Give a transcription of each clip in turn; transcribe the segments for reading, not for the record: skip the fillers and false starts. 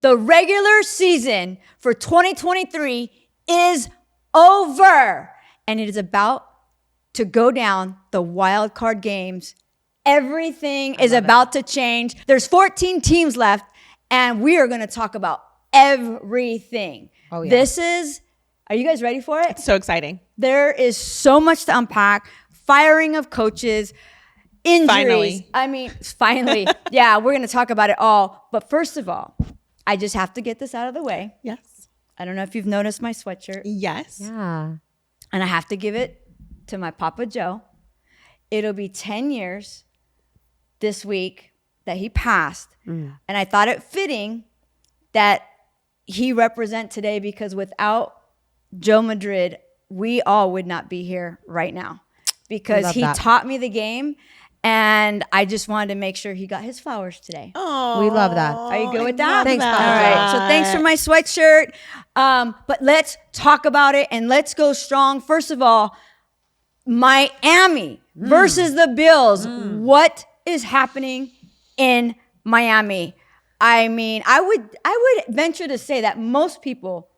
The regular season for 2023 is over. And it is about to go down the wild card games. Everything is about to change. There's 14 teams left, and we are going to talk about everything. Oh, yeah. Are you guys ready for it? It's so exciting. There is so much to unpack. Firing of coaches, injuries. Finally. I mean, finally. Yeah, we're going to talk about it all. But first of all, I just have to get this out of the way. Yes. I don't know if you've noticed my sweatshirt. Yes. Yeah. And I have to give it to my Papa Joe. It'll be 10 years this week that he passed. And I thought it fitting that he represent today, because without Joe Madrid, we all would not be here right now, because he taught me the game. And I just wanted to make sure he got his flowers today. Oh, We love that. Are you good with that? Thanks, All Papa. right. So thanks for my sweatshirt. But let's talk about it and let's go strong. First of all, Miami versus the Bills. What is happening in Miami? I mean, I would venture to say that most people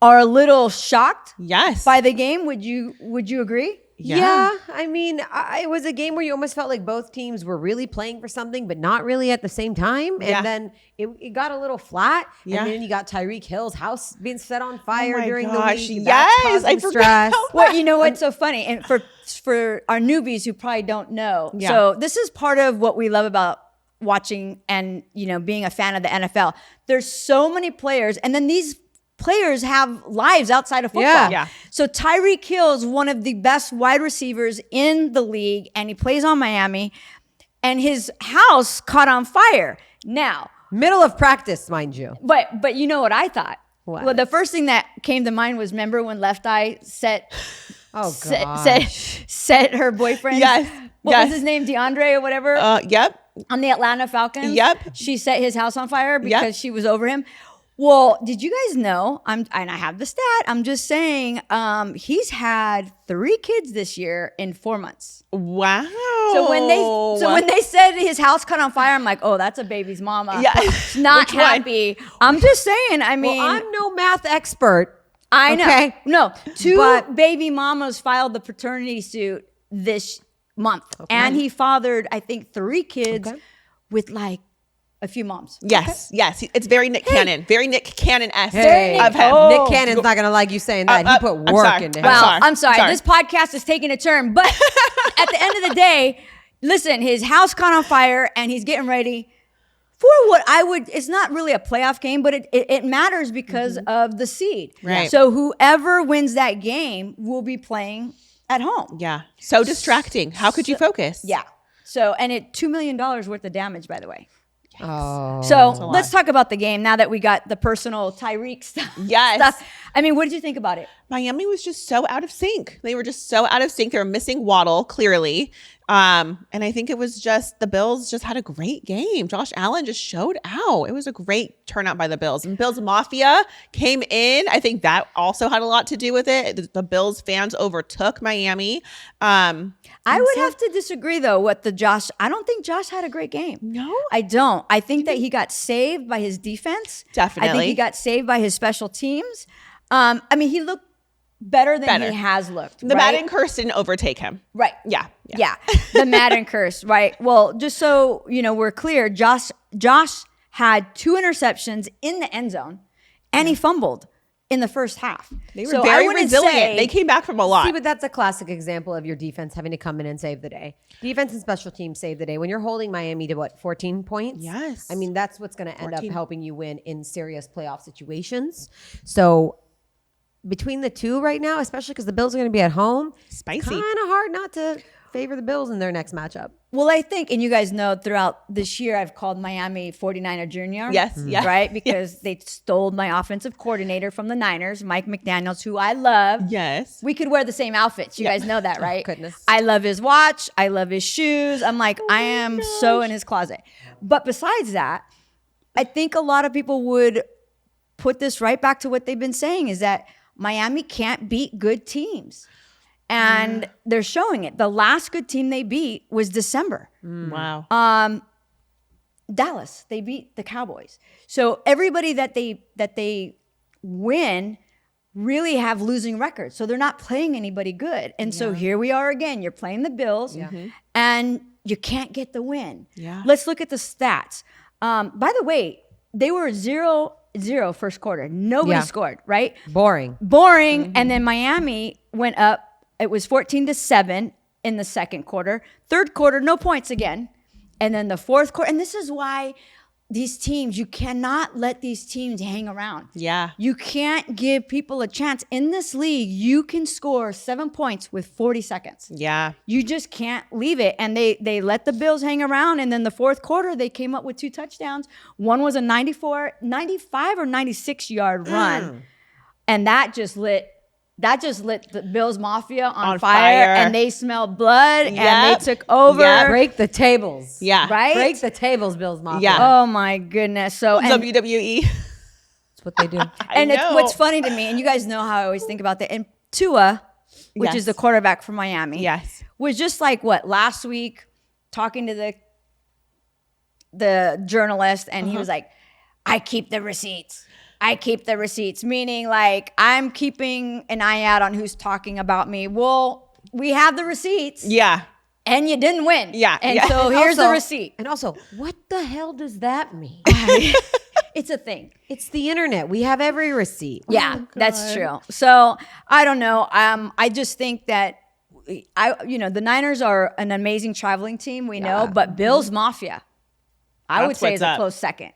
are a little shocked Yes. by the game. Would you agree? Yeah. I mean, it was a game where you almost felt like both teams were really playing for something, but not really at the same time. And then it got a little flat. Yeah. And then you got Tyreek Hill's house being set on fire my during gosh, the week. yes, That's I causing forgot stress. about Well, you know what's so funny? And for our newbies who probably don't know. Yeah. So this is part of what we love about watching and, being a fan of the NFL. There's so many players, and then these players have lives outside of football. Yeah. So Tyreek Hill is one of the best wide receivers in the league, and he plays on Miami, and his house caught on fire. Now, Middle of practice, mind you. but you know what I thought? What? Well, the first thing that came to mind was, remember when Left Eye set her boyfriend? Yes. What Yes. was his name? DeAndre or whatever? Yep. On the Atlanta Falcons? Yep. She set his house on fire because she was over him. Well, did you guys know, and I have the stat, I'm just saying, he's had 3 kids this year in 4 months. Wow. So when they said his house caught on fire, I'm like, oh, that's a baby's mama. Yeah. She's not Which one? happy. I'm just saying, I mean. Well, I'm no math expert. I know. Okay. No, 2 But- baby mamas filed the paternity suit this month. And he fathered, I think, 3 kids with like a few moms. Yes. Yes. It's very Nick Cannon. Very Nick Cannon-esque Hey, of him. Nick Cannon's not going to like you saying that. He put I'm work sorry. into him. Well, I'm sorry. sorry. This podcast is taking a turn. But at the end of the day, listen, his house caught on fire and he's getting ready for what it's not really a playoff game, but it matters because of the seed. Right. So whoever wins that game will be playing at home. Yeah. So distracting. How could you focus? Yeah. So, and $2 million worth of damage, by the way. Oh. So let's talk about the game now that we got the personal Tyreek stuff. Yes. I mean, what did you think about it? Miami was just so out of sync. They were just so out of sync. They were missing Waddle, clearly. And I think it was just the Bills just had a great game. Josh Allen just showed out. It was a great turnout by the Bills. And Bills Mafia came in. I think that also had a lot to do with it. The Bills fans overtook Miami. I would have to disagree, though, with I don't think Josh had a great game. No? I don't. I think that he got saved by his defense. Definitely. I think he got saved by his special teams. I mean, he looked better than he has looked. The right? Madden curse didn't overtake him. Right. Yeah. The Madden curse, right? Well, just so we're clear, Josh had 2 interceptions in the end zone, and he fumbled in the first half. They were very resilient. They came back from a lot. See, but that's a classic example of your defense having to come in and save the day. Defense and special teams save the day. When you're holding Miami to 14 points? Yes. I mean, that's what's going to end up 14. helping you win in serious playoff situations. So between the two right now, especially because the Bills are going to be at home, Spicy. kind of hard not to favor the Bills in their next matchup. Well, I think, and you guys know throughout this year, I've called Miami 49er Junior. Yes, yes. Right? Because they stole my offensive coordinator from the Niners, Mike McDaniels, who I love. Yes. We could wear the same outfits. You guys know that, right? Goodness. I love his watch. I love his shoes. I'm like, I am so in his closet. But besides that, I think a lot of people would put this right back to what they've been saying, is that Miami can't beat good teams. And they're showing it. The last good team they beat was December. Wow. Dallas. They beat the Cowboys. So everybody that they win really have losing records. So they're not playing anybody good. And so here we are again. You're playing the Bills and you can't get the win. Yeah. Let's look at the stats. By the way, they were 0-0 first quarter. Nobody scored, right? Boring. And then Miami went up. It was 14-7 in the second quarter. Third quarter, no points again. And then the fourth quarter. And this is why these teams, you cannot let these teams hang around. Yeah. You can't give people a chance. In this league, you can score 7 points with 40 seconds. Yeah. You just can't leave it. And they let the Bills hang around. And then the fourth quarter, they came up with 2 touchdowns. One was a 95 or 96 yard run. And that just lit the Bills Mafia on fire. And they smelled blood and they took over. Yeah. Break the tables. Yeah. Right? Break the tables, Bills Mafia. Yeah. Oh my goodness. So and, WWE. That's what they do. and it's what's funny to me, and you guys know how I always think about that. And Tua, which is the quarterback for Miami, was just like last week talking to the journalist, and he was like, I keep the receipts. Meaning like I'm keeping an eye out on who's talking about me. Well, we have the receipts. Yeah. And you didn't win. Yeah. And so here's the receipt. And also, what the hell does that mean? It's a thing. It's the internet. We have every receipt. Yeah, that's true. So I don't know. I just think that the Niners are an amazing traveling team. We know, but Bills Mafia, I would say is a close second.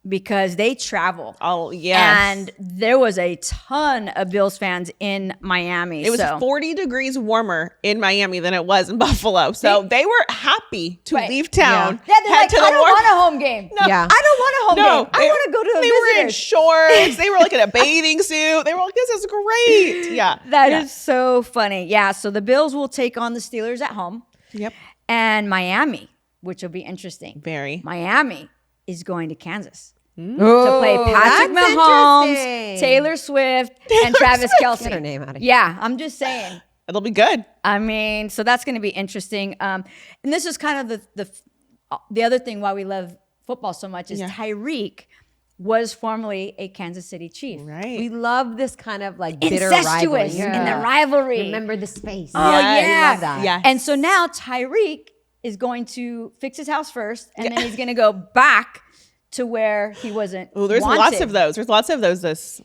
Because they travel. Oh, yes. And there was a ton of Bills fans in Miami. It was 40 degrees warmer in Miami than it was in Buffalo. So they were happy to leave town. Yeah, they're like, I don't want a home game. No, Yeah. I don't want a home game. I want to go to the They were in shorts. They were like in a bathing suit. They were like, this is great. Yeah. That is so funny. Yeah, so the Bills will take on the Steelers at home. Yep. And Miami, which will be interesting. Very. Miami is going to Kansas. To Oh, play Patrick that's Mahomes, interesting. Taylor Swift, and Travis Kelce. Get her name out of here. Yeah, I'm just saying. It'll be good. I mean, so that's going to be interesting. And this is kind of the other thing why we love football so much is Tyreek was formerly a Kansas City Chief. Right. We love this kind of like bitter Incestuous rivalry. in the rivalry. Remember the space. Oh, yeah. We love that. Yeah. And so now Tyreek is going to fix his house first, and then he's going to go back to where he wasn't. Oh, there's wanted. lots of those. There's lots of those this.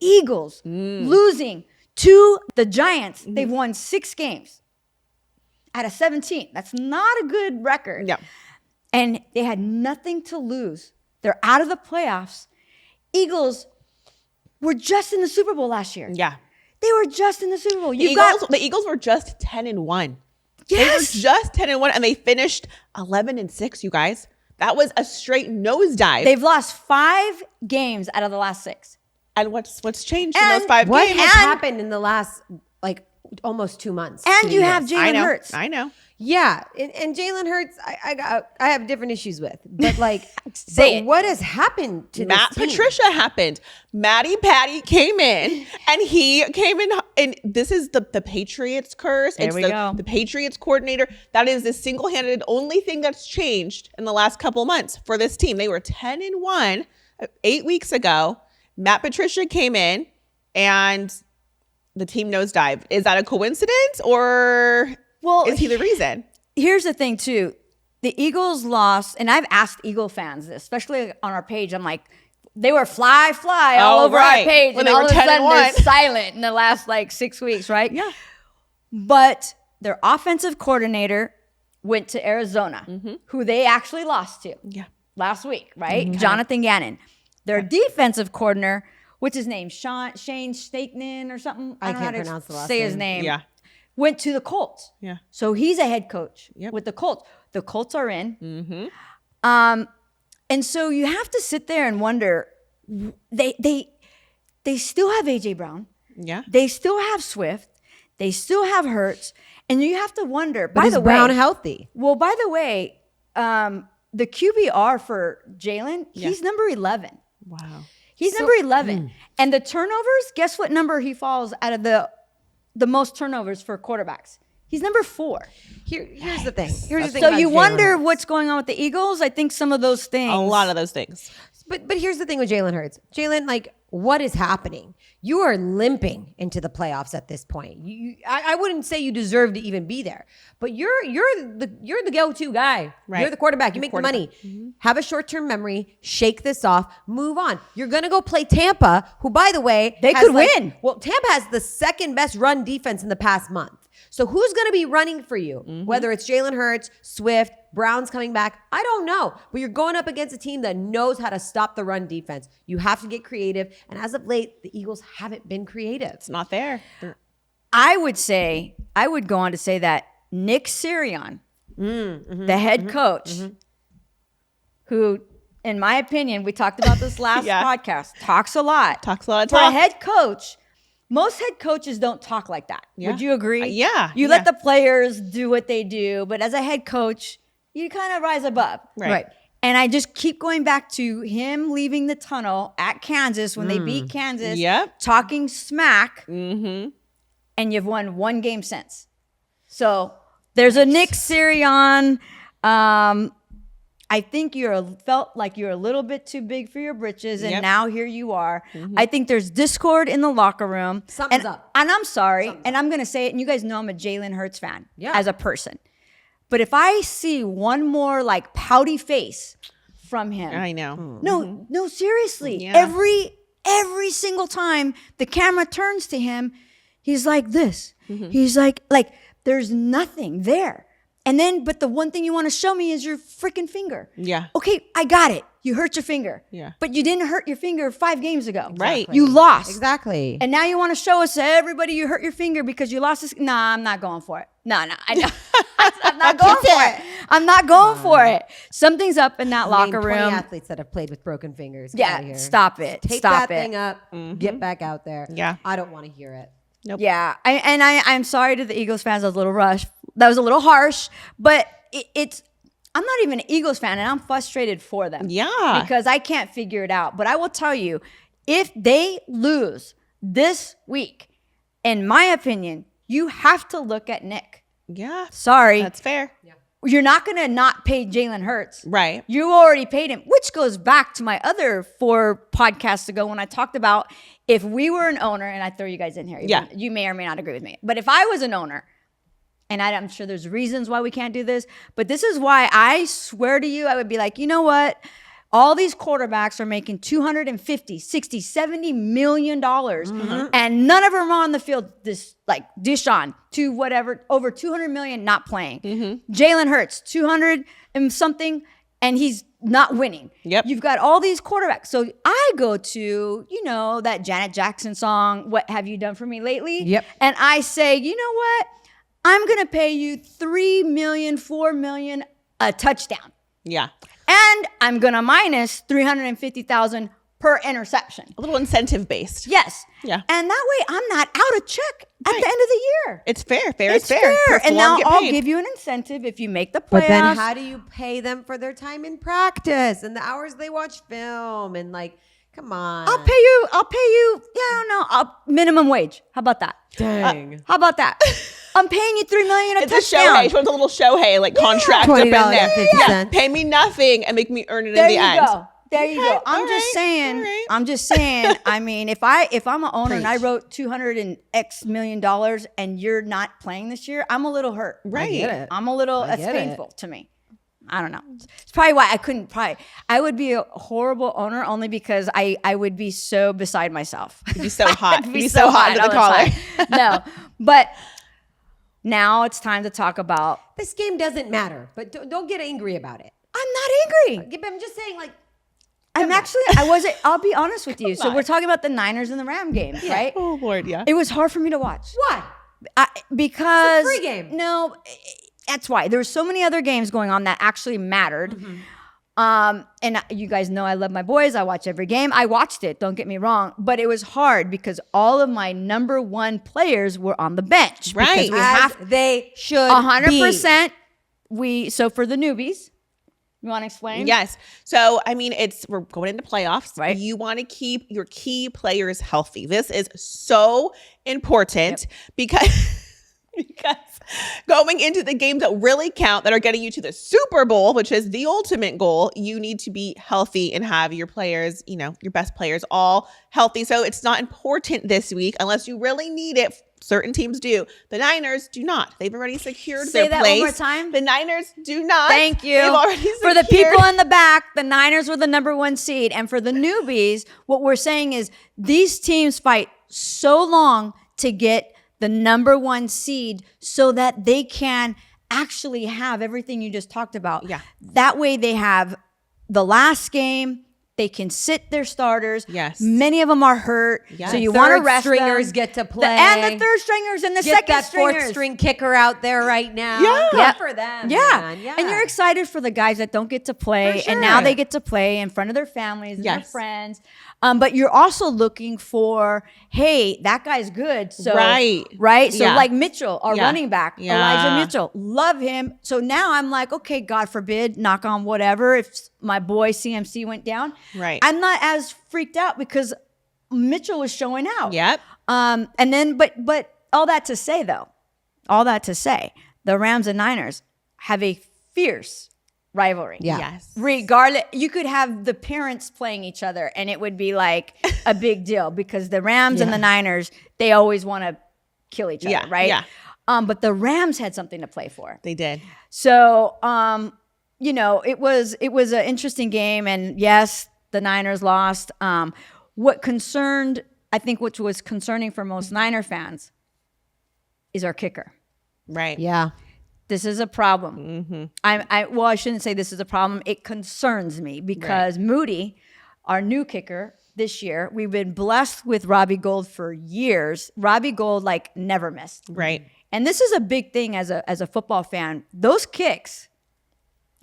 Eagles losing to the Giants. They've won 6 games out of 17. That's not a good record. Yeah. And they had nothing to lose. They're out of the playoffs. Eagles were just in the Super Bowl last year. Yeah. They were just in the Super Bowl. The Eagles were just 10-1. Yes. They were just 10-1, and they finished 11-6, you guys. That was a straight nosedive. They've lost 5 games out of the last 6. And what's changed in those 5 What games? has happened in the last like almost 2 months? And you have I Jalen know. Hurts. I know. Yeah, and Jalen Hurts, I have different issues with, but like, Say it. what has happened to Matt this team? Patricia happened. Matty Patty came in, and he came in, and this is the Patriots curse. There we go. The Patriots coordinator. That is the single-handed only thing that's changed in the last couple of months for this team. They were 10-1 8 weeks ago. Matt Patricia came in, and the team nosedived. Is that a coincidence, or is he the reason? Here's the thing, too. The Eagles lost, and I've asked Eagle fans this, especially on our page. I'm like, they were fly all over our page, When and they all were of a sudden 10-1. they're silent in the last 6 weeks, right? Yeah. But their offensive coordinator went to Arizona, who they actually lost to last week, right? Jonathan Gannon. Their defensive coordinator, what's his name? Shane Stakenin or something? I don't know can't how to pronounce the last say his name. name. Yeah. Went to the Colts. Yeah. So he's a head coach with the Colts. The Colts are in. And And so you have to sit there and wonder, they still have AJ Brown. Yeah. They still have Swift. They still have Hurts. And you have to wonder, But is Brown healthy? well, by the way, the QBR for Jalen, he's number 11. Wow. He's number 11. And the turnovers, guess what number he falls out of the most turnovers for quarterbacks? He's number 4. Here's the thing. Here's the thing. So about you Jalen wonder Hurts. what's going on with the Eagles. I think some of those things. A lot of those things. But here's the thing with Jalen Hurts. Jalen, like, what is happening? You are limping into the playoffs at this point. I wouldn't say you deserve to even be there, but you're the go-to guy. Right. You're the quarterback. You make the money. Have a short-term memory. Shake this off. Move on. You're gonna go play Tampa, who, by the way, They has could win. Well, Tampa has the second best run defense in the past month. So who's going to be running for you? Whether it's Jalen Hurts, Swift, Brown's coming back, I don't know. But you're going up against a team that knows how to stop the run defense. You have to get creative. And as of late, the Eagles haven't been creative. It's not there. I would go on to say that Nick Sirianni, the head coach, who, in my opinion, we talked about this last podcast, talks a lot. Talks a lot of For a talk. head coach, most head coaches don't talk like that. Yeah. Would you agree? Yeah. You let the players do what they do, but as a head coach, you kind of rise above. Right. And I just keep going back to him leaving the tunnel at Kansas when they beat Kansas, Yep. talking smack, and you've won one game since. So there's a Nick Sirianni. I think felt like you're a little bit too big for your britches, and now here you are. I think there's discord in the locker room. Something's up. And I'm sorry, and I'm going to say it, and you guys know I'm a Jalen Hurts fan as a person. But if I see one more like pouty face from him. I know. No, seriously. Yeah. Every single time the camera turns to him, he's like this. He's like there's nothing there. And then, but the one thing you want to show me is your freaking finger. Yeah. Okay, I got it. You hurt your finger. Yeah. But you didn't hurt your finger 5 games ago. Right. You lost. Exactly. And now you want to show us everybody you hurt your finger because you lost this. Nah, I'm not going for it. No, I'm not going for it. I'm not going for it. Something's up in that locker Name 20 room. athletes that have played with broken fingers. Get out of Yeah, here. stop it. Tape Stop that it. thing up. Get back out there. Yeah. I don't want to hear it. Nope. Yeah, I'm sorry to the Eagles fans. That was a little rush. That was a little harsh, but I'm not even an Eagles fan, and I'm frustrated for them. Yeah. Because I can't figure it out. But I will tell you, if they lose this week, in my opinion, you have to look at Nick. Yeah. Sorry. That's fair. You're not going to not pay Jalen Hurts. Right. You already paid him, which goes back to my other 4 podcasts ago when I talked about if we were an owner, and I throw you guys in here. You may or may not agree with me. But if I was an owner, and I'm sure there's reasons why we can't do this, but this is why I swear to you, I would be like, you know what? All these quarterbacks are making $250, $60, $70 million, and none of them are on the field. This like Deshaun to whatever over 200 million not playing. Jalen Hurts 200 and something, and he's not winning. Yep. You've got all these quarterbacks. So I go to that Janet Jackson song, "What Have You Done for Me Lately?" Yep. And I say, you know what? I'm gonna pay you $3 million, $4 million a touchdown. Yeah. And I'm gonna minus $350,000 per interception. A little incentive based. Yes. Yeah. And that way I'm not out of check at the end of the year. It's fair. Fair It's is fair. fair. And Perform, now get I'll paid. give you an incentive if you make the playoffs. But then how do you pay them for their time in practice and the hours they watch film and like, come on. I'll pay you, I don't know, minimum wage. How about that? Dang. How about that? I'm paying you $3 million a It's a touchdown. Shohei. She wants a little Shohei like contract up in there. $20.50. Yeah. Pay me nothing and make me earn it There in the you end. go. There you go. I'm all just right, saying. all right. I'm just saying. I mean, if I'm an owner and I wrote $200 and X million and you're not playing this year, I'm a little hurt. Right. I get it. I'm a little. I That's get it. painful to me. I don't know. It's probably why I couldn't. I would be a horrible owner only because I would be so beside myself. You'd be so hot. I'd You'd be so hot under the all collar. time. No, but now it's time to talk about. This game doesn't matter, but don't get angry about it. I'm not angry. I'm just saying, like, I wasn't. I'll be honest with you. So on. we're talking about the Niners and the Ram game, right? Oh Lord, yeah. It was hard for me to watch. why? Because It's a free game. No, that's why. There were so many other games going on that actually mattered. And you guys know I love my boys. I watch every game. I watched it. Don't get me wrong. But it was hard because all of my number one players were on the bench. Right. Because we have they should 100%. So for the newbies, you want to explain? Yes. So, I mean, we're going into playoffs. Right. You want to keep your key players healthy. This is so important because going into the games that really count, that are getting you to the Super Bowl, which is the ultimate goal, you need to be healthy and have your players, your best players all healthy. So it's not important this week unless you really need it. Certain teams do. The Niners do not. They've already secured Say their that place. one more time. The Niners do not. Thank you. They've already secured. For the people in the back, the Niners were the number one seed. And for the newbies, what we're saying is these teams fight so long to get the number one seed so that they can actually have everything you just talked about. Yeah. That way they have the last game. They can sit their starters. Yes. Many of them are hurt. Yes. So you want to Third rest stringers them. get to play. And the third stringers and the Get second that stringers. fourth string kicker out there right now. Yeah. Good Yep. for them. Yeah. man. Yeah. And you're excited for the guys that don't get to play. For And now sure. they get to play in front of their families and their Yes. friends. But you're also looking for, hey, that guy's good. So, Right. So Yeah. like Mitchell, our Yeah. running back, Yeah. Elijah Mitchell, love him. So now I'm like, okay, God forbid, knock on whatever, if my boy CMC went down. Right. I'm not as freaked out because Mitchell was showing out. Yep. And then, but all that to say, the Rams and Niners have a fierce rivalry. Yeah. Yes. Regardless, you could have the parents playing each other and it would be like a big deal because the Rams and the Niners, they always want to kill each other, Yeah, right? yeah. But the Rams had something to play for. They did. So, it was an interesting game, and yes, the Niners lost. What was concerning for most Niner fans is our kicker. Right. Yeah. This is a problem. I shouldn't say this is a problem. It concerns me because Moody, our new kicker this year, we've been blessed with Robbie Gould for years. Robbie Gould never missed. Right. And this is a big thing as a football fan. Those kicks,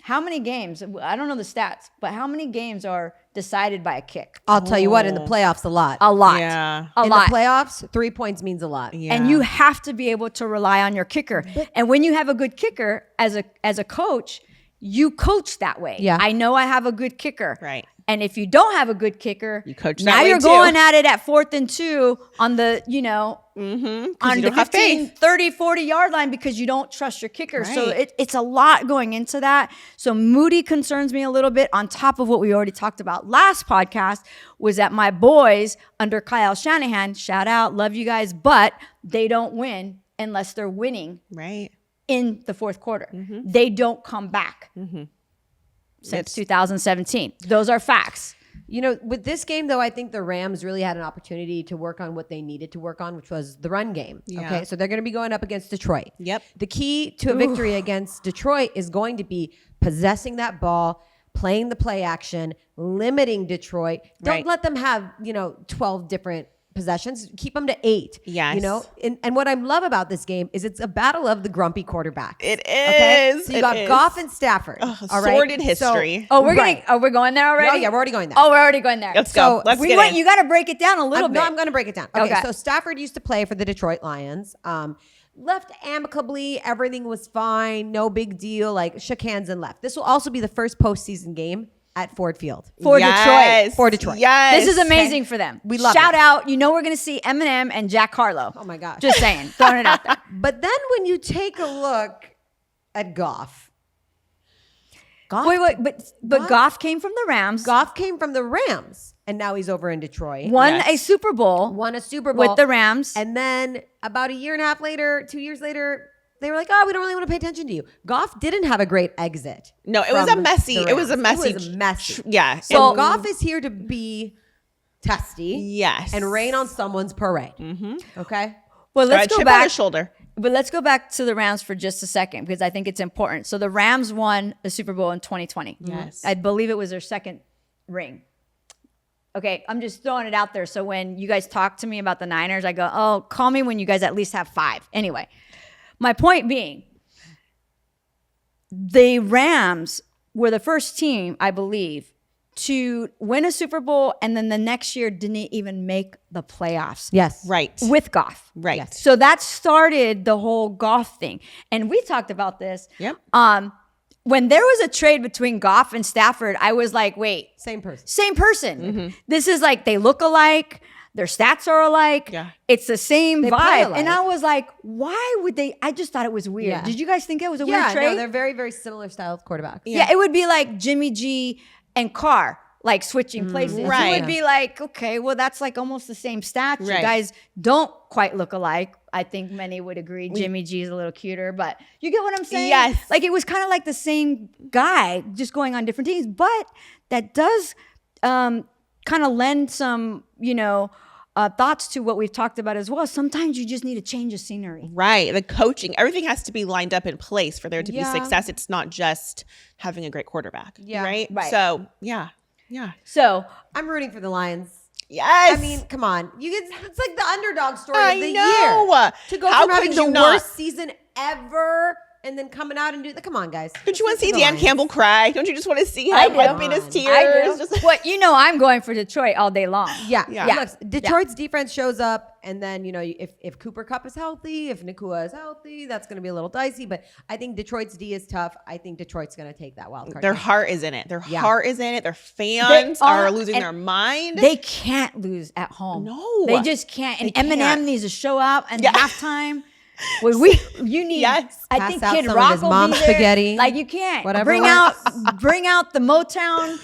how many games? I don't know the stats, but how many games are decided by a kick? I'll tell you what, in the playoffs, a lot. A lot. Yeah. A in lot. the playoffs, 3 points means a lot. Yeah. And you have to be able to rely on your kicker. And when you have a good kicker as a coach, you coach that way. Yeah. I know I have a good kicker. Right. And if you don't have a good kicker, You coach now that way you're too. going at it at 4th and 2 on the, on you the don't have 15, faith. 30, 40 yard line because you don't trust your kicker. So Right. it's a lot going into that. So Moody concerns me a little bit on top of what we already talked about last podcast was that my boys under Kyle Shanahan, shout out, love you guys, but they don't win unless they're winning Right. in the fourth quarter. They don't come back since 2017. Those are facts. With this game, though, I think the Rams really had an opportunity to work on what they needed to work on, which was the run game. Yeah. Okay, so they're going to be going up against Detroit. Yep. The key to a victory against Detroit is going to be possessing that ball, playing the play action, limiting Detroit. Don't Right. let them have, 12 different possessions. Keep them to 8. Yes. And what I love about this game is it's a battle of the grumpy quarterback. It Okay? is. So you It got is. Goff and Stafford. Oh, all right? sordid So- history. Oh, we're Right. we're going there already? Oh, yeah, we're already going there. Oh, we're already going there. Let's So go. Let's we get went, in. you got to break it down a little bit. No, I'm going to break it down. Okay, Okay. so Stafford used to play for the Detroit Lions. Left amicably. Everything was fine. No big deal. Shook hands and left. This will also be the first postseason game at Ford Field. For Yes. Detroit. For Detroit. Yes. This is amazing for them. We love Shout it. out. We're going to see Eminem and Jack Harlow. Oh my gosh. Just saying. Throwing it out there. But then when you take a look at Goff, Wait, but Goff came from the Rams. Goff came from the Rams, and now he's over in Detroit. Won Yes. a Super Bowl Won a Super Bowl with the Rams. And then about a year and a half later, 2 years later, they were like, "Oh, we don't really want to pay attention to you." Goff didn't have a great exit. No, it was from a messy. the It was a Rams. messy. It was messy. Yeah. So And- Goff is here to be testy, Yes. and rain on someone's parade. Okay. Well, All let's right, go chip on back. his shoulder. But let's go back to the Rams for just a second because I think it's important. So the Rams won the Super Bowl in 2020. Yes. I believe it was their second ring. Okay, I'm just throwing it out there. So when you guys talk to me about the Niners, I go, oh, call me when you guys at least have 5. Anyway, my point being, the Rams were the first team, I believe, to win a Super Bowl, and then the next year didn't even make the playoffs. Yes. Right. With Goff. Right. Yes. So that started the whole Goff thing. And we talked about this. Yep. When there was a trade between Goff and Stafford, I was like, wait, Same person. same person. This is like, they look alike. Their stats are alike. Yeah. It's the same They play vibe. alike. And I was like, why would they? I just thought it was weird. Yeah. Did you guys think it was a Yeah, weird trade? no, they're very, very similar style quarterbacks. Yeah, it would be like Jimmy G and Carr, like switching places. Right. It would be like, okay, well, that's like almost the same stats. You Right. guys don't quite look alike. I think many would agree. Jimmy G is a little cuter, but you get what I'm saying? Yes. Like it was kind of like the same guy, just going on different teams. But that does kind of lend some, thoughts to what we've talked about as well. Sometimes you just need a change of scenery. Right. The coaching, everything has to be lined up in place for there to be Yeah. success. It's not just having a great quarterback. Yeah. Right. Right. So yeah. Yeah. So I'm rooting for the Lions. Yes. I mean, come on. It's like the underdog story I of the know. year. To go How from having could the you not? worst season ever and then coming out and come on, guys. Don't you want to see The Dan Lions. Campbell cry? Don't you just want to see I him do. wiping his I tears? I do. Just- Well, I'm going for Detroit all day long. Yeah. Yeah. Look, Detroit's defense shows up, and then if Cooper Kupp is healthy, if Nakua is healthy, that's going to be a little dicey. But I think Detroit's D is tough. I think Detroit's going to take that wild card. Their game. heart is in it. Their Yeah. heart is in it. Their fans They are are, losing and their mind. They can't lose at home. No. They just can't. And They Eminem can't. needs to show out and Yeah. halftime. You need. Yes. I Pass think out Kid some of Rock his will mom's be there. spaghetti. Like you can't Whatever bring works. out the Motown.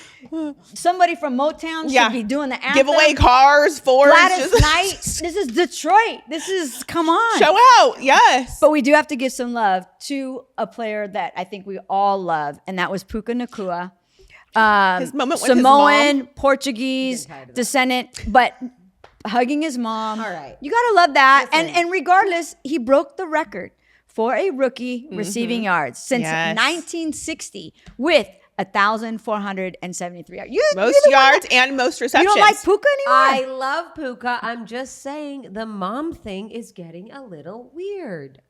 Somebody from Motown Yeah. should be doing the anthem. Give away cars, Fords. Gladys just- Knight. This is Detroit. This is come on. Show out. Yes. But we do have to give some love to a player that I think we all love, and that was Puka Nakua. His moment with his Samoan, mom. Portuguese I'm getting tired of that. descendant, but hugging his mom. All right. You gotta love that. Listen. And regardless, he broke the record for a rookie receiving yards since Yes. 1960 with 1,473 yards. Most you're the one yards and most that- receptions. You don't like Puka I anymore? love Puka. I'm just saying the mom thing is getting a little weird.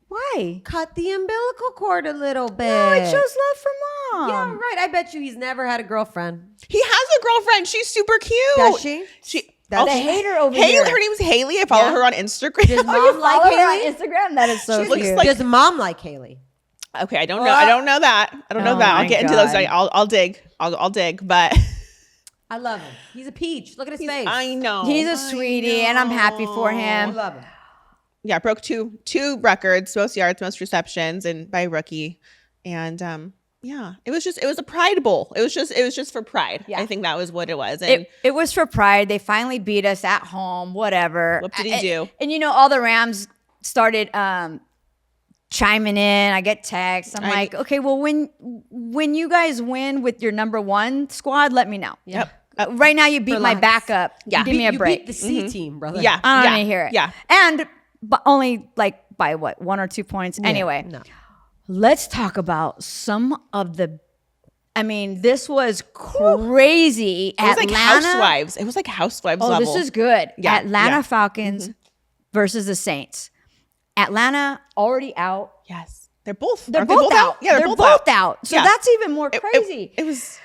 Why? Cut the umbilical cord a little bit. No, it shows love for mom. Yeah, right. I bet you he's never had a girlfriend. He has a girlfriend. She's super cute. Does she? Oh, The hater over Haley, here. her name's Haley. I follow Yeah. her on Instagram. Does Oh, you mom like follow her on Haley? Instagram? That is so She looks cute. like- Does mom like Haley? Okay, I don't know. I don't know that. I don't know Oh that. I'll my get into those. God. I'll dig. I'll dig. But I love him. He's a peach. Look at his face. I know He's a I sweetie, and I'm happy for I him. love him. Yeah, broke two records: most yards, most receptions, and by rookie. And yeah, it was a pride bowl. It was just for pride. Yeah. I think that was what it was. And It was for pride. They finally beat us at home. Whatever. What did he do? And all the Rams started chiming in. I get texts. I'm I- like, okay, well, when you guys win with your number one squad, let me know. Yep. Right now, you beat my Relax. backup. Yeah. Give me a You break. beat the C team, brother. Yeah. I don't yeah, want to hear it. Yeah. And but only like by what, 1 or 2 points. Anyway, No. let's talk about some of the. I mean, this was crazy. It was like Atlanta. housewives. It was like housewives Oh, level. this is good. Yeah, Atlanta yeah. Falcons versus the Saints. Atlanta already out. Yes. They're both. They're aren't both they out. Yeah, they're both out. So Yeah. that's even more It- crazy. It was.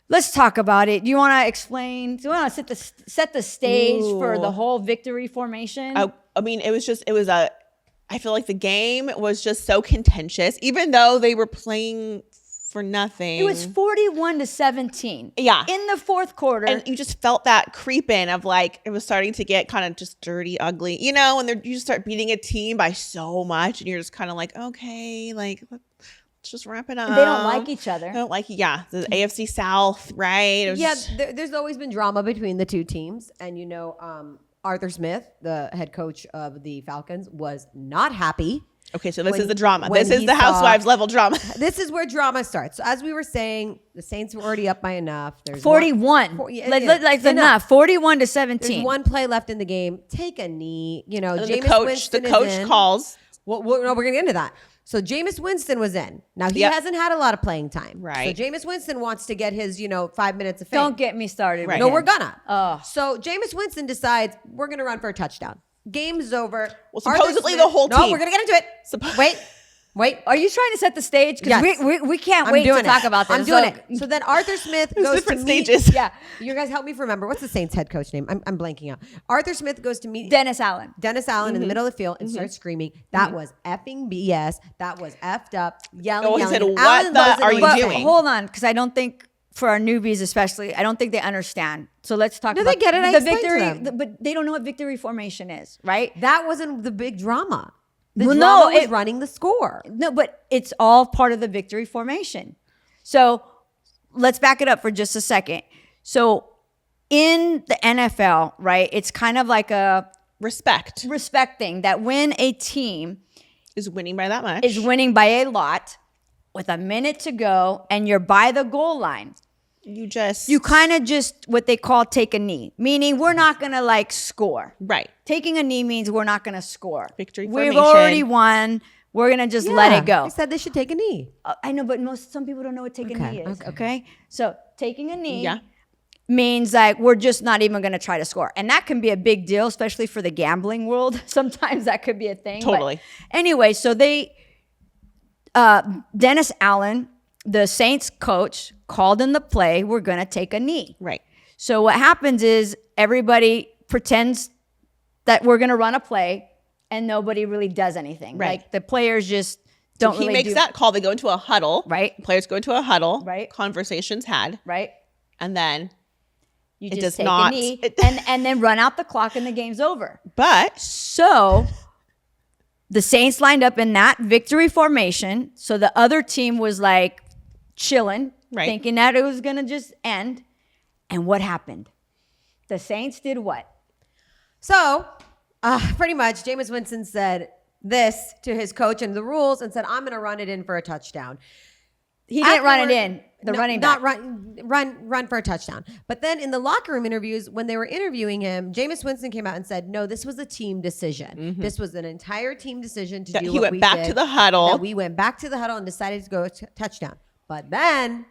Let's talk about it. Do you want to explain? Do you want to set the stage for Ooh. the whole victory formation? I mean, it was a. I feel like the game was just so contentious, even though they were playing for nothing. It was 41-17. Yeah. In the fourth quarter. And you just felt that creep in of like it was starting to get kind of just dirty, ugly, and you just start beating a team by so much, and you're just kind of like, okay, like let's just wrap it up. they don't like each other. They don't like, yeah, the AFC South, right? It was Yeah, just- there's always been drama between the two teams. And, Arthur Smith, the head coach of the Falcons, was not happy. okay, so this when- is the drama. when This is he the saw- Housewives level drama. This is where drama starts. So as we were saying, the Saints were already up by enough. There's 41. yeah, Like, yeah. like Enough. enough. 41-17. There's one play left in the game. Take a knee. And Jameis the Winston is coach in. calls. Well, no, we're going to get into that. So Jameis Winston was in. Now, he Yep. hasn't had a lot of playing time. Right. So Jameis Winston wants to get his, 5 minutes of fame. Don't get me started. Right. with No, him. we're gonna. Oh. So Jameis Winston decides we're gonna run for a touchdown. Game's over. Well, Arthur supposedly Smith- the whole No, team. we're gonna get into it. Suppo- Wait. Wait. Are you trying to set the stage? Because Yes. we can't I'm wait doing to talk about this. I'm doing it. So then Arthur Smith goes different to meet. stages. Yeah. You guys help me remember. What's the Saints head coach name? I'm blanking out. Arthur Smith goes to meet Dennis Allen. in the middle of the field and starts screaming. That was effing BS. That was effed up. Yelling. He said, And "What Allen the wasn't are you listening. doing?" Hold on, because I don't think for our newbies especially, I don't think they understand. So let's talk No, about they get it. I the explained to victory, them. but they don't know what victory formation is, right? That wasn't the big drama. The Well, drama no, was running the score. No, but it's all part of the victory formation. So let's back it up for just a second. So in the NFL, right, it's kind of like a respect thing that when a team Is winning by that much. is winning by a lot with a minute to go and you're by the goal line, you kind of just what they call take a knee, meaning we're not going to like score. Right. Taking a knee means we're not going to score. Victory We've formation. already won. We're going to just let it go. I said they should take a knee. I know, but some people don't know what taking a knee is. Okay. So taking a knee Yeah. means like we're just not even going to try to score. And that can be a big deal, especially for the gambling world. Sometimes that could be a thing. Totally. But anyway, so Dennis Allen, the Saints coach, called in the play, we're going to take a knee. Right. So what happens is everybody pretends that we're going to run a play and nobody really does anything. Right. Like the players just don't He really makes do that call. They go into a huddle. Right. Players go into a huddle. Right. Conversations had. right? And then You It just does take not- a knee it- and then run out the clock and the game's over. but So the Saints lined up in that victory formation. So the other team was like chilling, Right. thinking that it was going to just end. And what happened? The Saints did what? So, pretty much, Jameis Winston said this to his coach and the rules and said, I'm going to run it in for a touchdown. He didn't run it Afterward- in. The No, running back. not run for a touchdown. But then in the locker room interviews, when they were interviewing him, Jameis Winston came out and said, "No, this was a team decision. This was an entire team decision to That do he what went we back did, to the huddle. That we went back to the huddle and decided to go touchdown." But then,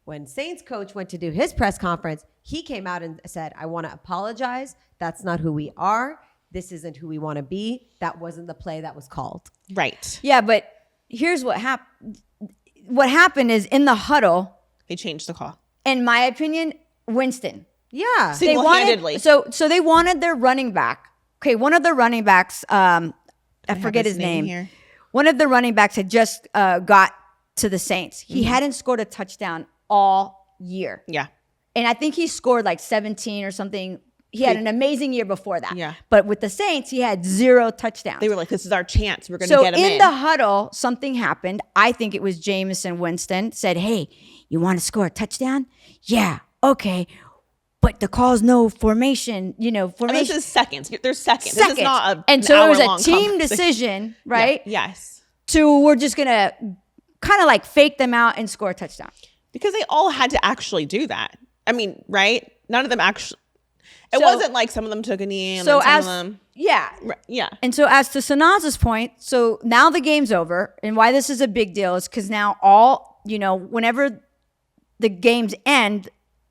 when Saints coach went to do his press conference, he came out and said, "I want to apologize. That's not who we are. This isn't who we want to be. That wasn't the play that was called." right. Yeah, but here's what happened. What happened is in the huddle, They changed the call. in my opinion, Winston. Yeah. See, They Single-handedly. wanted so they wanted their running back. Okay, one of the running backs, I forget his name. Here. One of the running backs had just got to the Saints. He hadn't scored a touchdown all year, Yeah. and I think he scored like 17 or something. He had an amazing year before that. Yeah. But with the Saints, he had 0 touchdowns. They were like, this is our chance. We're going to So get him in in. the huddle, something happened. I think it was Jameson Winston said, "Hey, you want to score a touchdown? Yeah, okay. But the call's no formation, And formation. this is seconds. There's seconds. Seconds. This is not a and so it was a hour-long team conversation. decision, right? Yeah. Yes. To we're just gonna kind of like fake them out and score a touchdown. Because they all had to actually do that. I mean, right? None of them actually. It So- wasn't like some of them took a knee and So then some as of them. yeah. Right, yeah. And so as to Sanaz's point, so now the game's over, and why this is a big deal is because now whenever the games end,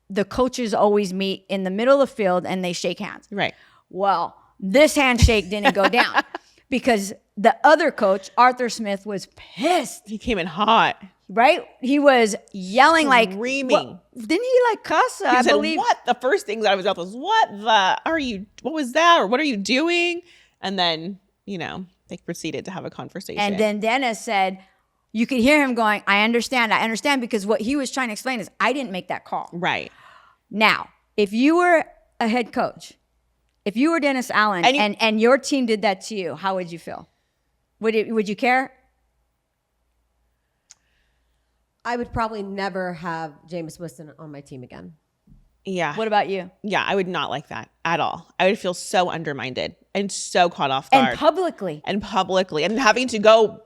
the coaches always meet in the middle of the field and they shake hands. Right. Well, this handshake didn't go down because the other coach, Arthur Smith, was pissed, He came in hot. right? He was yelling Screaming. didn't he like cuss? He I said, believe. what? The first thing that I was out was, what was that? Or what are you doing? And then, they proceeded to have a conversation. And then Dennis said, you could hear him going, I understand, because what he was trying to explain is I didn't make that call. right. Now, if you were a head coach, if you were Dennis Allen and your team did that to you, how would you feel? Would you care? I would probably never have Jameis Winston on my team again. Yeah. What about you? Yeah, I would not like that at all. I would feel so undermined and so caught off guard. And publicly. And having to go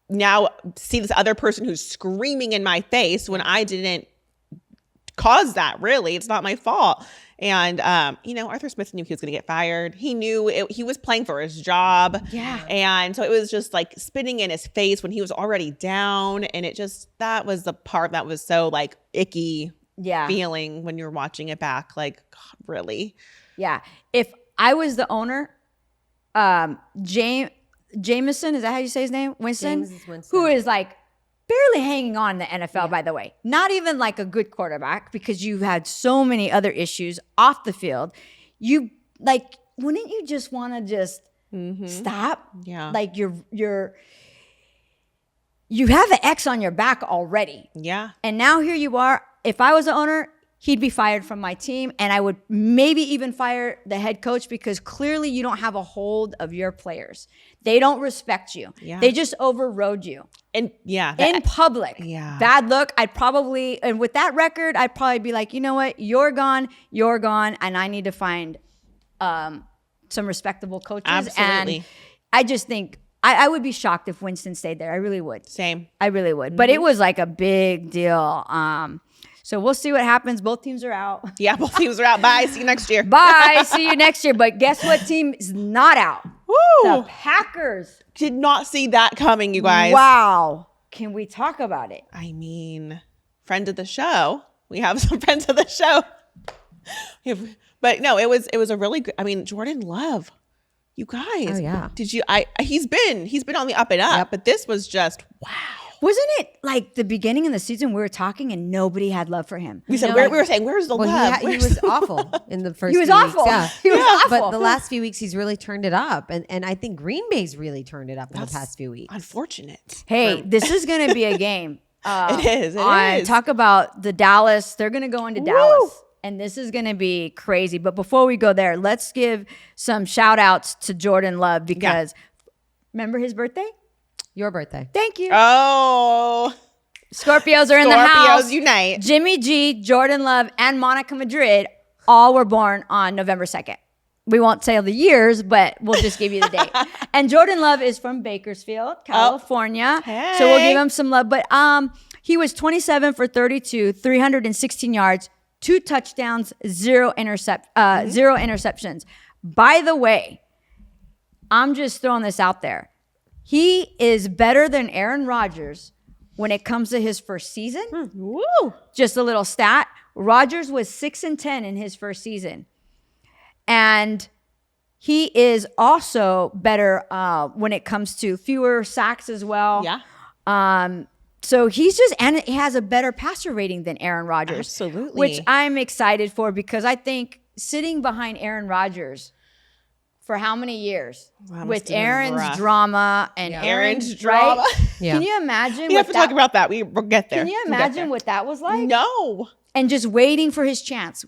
now see this other person who's screaming in my face when I didn't cause that. Really, it's not my fault. And Arthur Smith knew he was going to get fired. He knew he was playing for his job. Yeah. And so it was just like spitting in his face when he was already down, and that was the part that was so like icky. Yeah. Feeling when you're watching it back, like, God, really? Yeah. If I was the owner, Jameson, is that how you say his name? Winston? James Winston. Who is like barely hanging on in the NFL, by the way. Not even like a good quarterback because you've had so many other issues off the field. You like, wouldn't you just want to just stop? Yeah. Like you have an X on your back already. Yeah. And now here you are. If I was the owner, he'd be fired from my team, and I would maybe even fire the head coach because clearly you don't have a hold of your players. They don't respect you. Yeah. They just overrode you. And yeah. In public. Yeah. Bad look. And with that record, I'd probably be like, you know what? You're gone, and I need to find some respectable coaches. Absolutely. And I just think I would be shocked if Winston stayed there. I really would. Same. I really would. But it was like a big deal. So we'll see what happens. Both teams are out. Yeah, both teams are out. Bye. See you next year. Bye. See you next year. But guess what team is not out? Woo! The Packers. Did not see that coming, you guys. Wow. Can we talk about it? I mean, friend of the show. We have some friends of the show. But no, it was a really good. I mean, Jordan Love. You guys. Oh, yeah. Did you he's been on the up and up, but this was just wow. Wasn't it like the beginning of the season we were talking and nobody had love for him? We said we were saying, where's the love? He was awful in the first He was few awful. weeks. Yeah. He was awful. But the last few weeks, he's really turned it up. And I think Green Bay's really turned it up in the past few weeks. Unfortunate. Hey, this is going to be a game. It is. Talk about the Dallas. They're going to go into Dallas. And this is going to be crazy. But before we go there, let's give some shout outs to Jordan Love because remember his birthday? Your birthday. Thank you. Oh. Scorpios are in the house. Scorpios unite. Jimmy G, Jordan Love, and Monica Madrid all were born on November 2nd. We won't say the years, but we'll just give you the date. And Jordan Love is from Bakersfield, California. Hey. So we'll give him some love. But he was 27 for 32, 316 yards, 2 touchdowns, 0 interceptions. By the way, I'm just throwing this out there. He is better than Aaron Rodgers when it comes to his first season. Woo. Just a little stat. Rodgers was 6-10 in his first season. And he is also better when it comes to fewer sacks as well. Yeah. So and he has a better passer rating than Aaron Rodgers. Absolutely. Which I'm excited for because I think sitting behind Aaron Rodgers for how many years with Aaron's drama and Aaron's drama. Right? Yeah. Can you imagine? We have to talk about that. We'll get there. Can you imagine what that was like? No. And just waiting for his chance.